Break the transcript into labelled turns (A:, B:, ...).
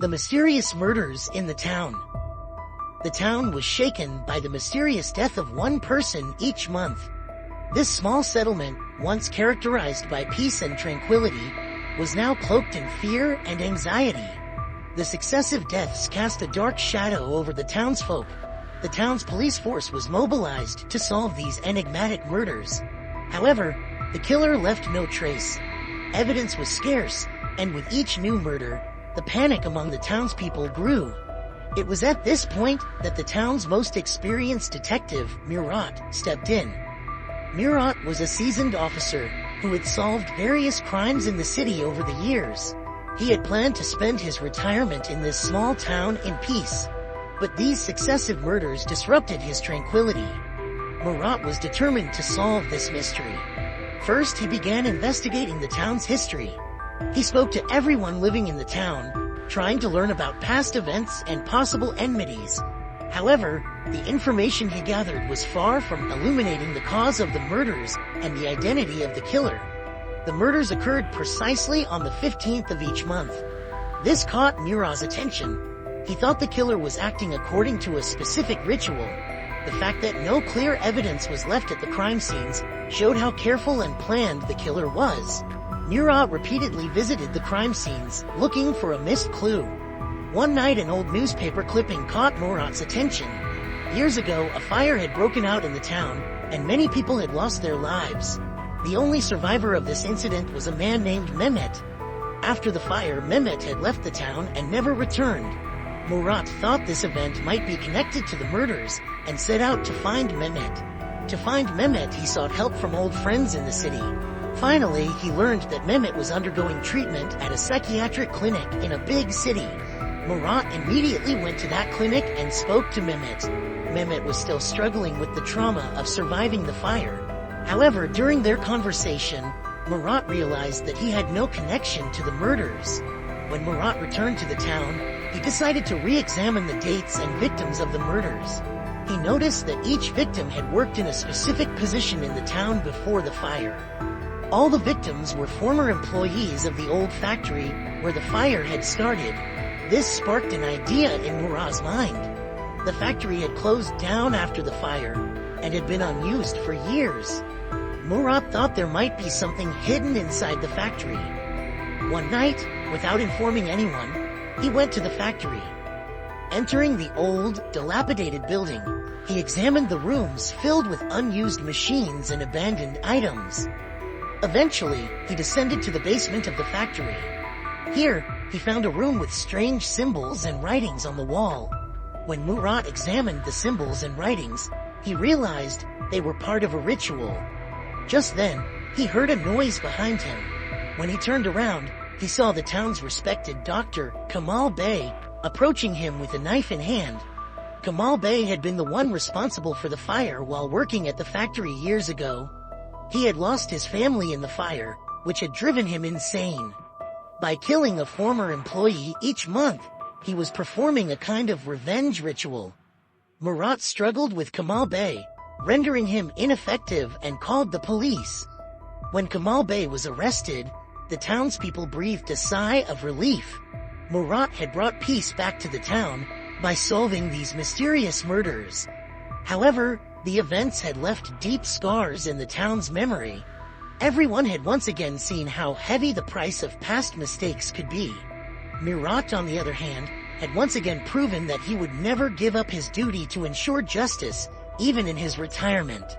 A: The mysterious murders in the town. The town was shaken by the mysterious death of one person each month. This small settlement, once characterized by peace and tranquility, was now cloaked in fear and anxiety. The successive deaths cast a dark shadow over the townsfolk. The town's police force was mobilized to solve these enigmatic murders. However, the killer left no trace. Evidence was scarce, and with each new murder, the panic among the townspeople grew. It was at this point that the town's most experienced detective, Murat, stepped in. Murat was a seasoned officer who had solved various crimes in the city over the years. He had planned to spend his retirement in this small town in peace. But these successive murders disrupted his tranquility. Murat was determined to solve this mystery. First, he began investigating the town's history. He spoke to everyone living in the town, trying to learn about past events and possible enmities. However, the information he gathered was far from illuminating the cause of the murders and the identity of the killer. The murders occurred precisely on the 15th of each month. This caught Murat's attention. He thought the killer was acting according to a specific ritual. The fact that no clear evidence was left at the crime scenes showed how careful and planned the killer was. Murat repeatedly visited the crime scenes, looking for a missed clue. One night an old newspaper clipping caught Murat's attention. Years ago, a fire had broken out in the town, and many people had lost their lives. The only survivor of this incident was a man named Mehmet. After the fire, Mehmet had left the town and never returned. Murat thought this event might be connected to the murders, and set out to find Mehmet. To find Mehmet, he sought help from old friends in the city. Finally, he learned that Mehmet was undergoing treatment at a psychiatric clinic in a big city. Murat immediately went to that clinic and spoke to Mehmet. Mehmet was still struggling with the trauma of surviving the fire. However, during their conversation, Murat realized that he had no connection to the murders. When Murat returned to the town, he decided to re-examine the dates and victims of the murders. He noticed that each victim had worked in a specific position in the town before the fire. All the victims were former employees of the old factory where the fire had started. This sparked an idea in Murat's mind. The factory had closed down after the fire and had been unused for years. Murat thought there might be something hidden inside the factory. One night, without informing anyone, he went to the factory. Entering the old, dilapidated building, he examined the rooms filled with unused machines and abandoned items. Eventually, he descended to the basement of the factory. Here, he found a room with strange symbols and writings on the wall. When Murat examined the symbols and writings, he realized they were part of a ritual. Just then, he heard a noise behind him. When he turned around, he saw the town's respected doctor, Kamal Bey, approaching him with a knife in hand. Kamal Bey had been the one responsible for the fire while working at the factory years ago. He had lost his family in the fire, which had driven him insane. By killing a former employee each month, he was performing a kind of revenge ritual. Murat struggled with Kamal Bey, rendering him ineffective, and called the police. When Kamal Bey was arrested, the townspeople breathed a sigh of relief. Murat had brought peace back to the town by solving these mysterious murders. However, the events had left deep scars in the town's memory. Everyone had once again seen how heavy the price of past mistakes could be. Murat, on the other hand, had once again proven that he would never give up his duty to ensure justice, even in his retirement.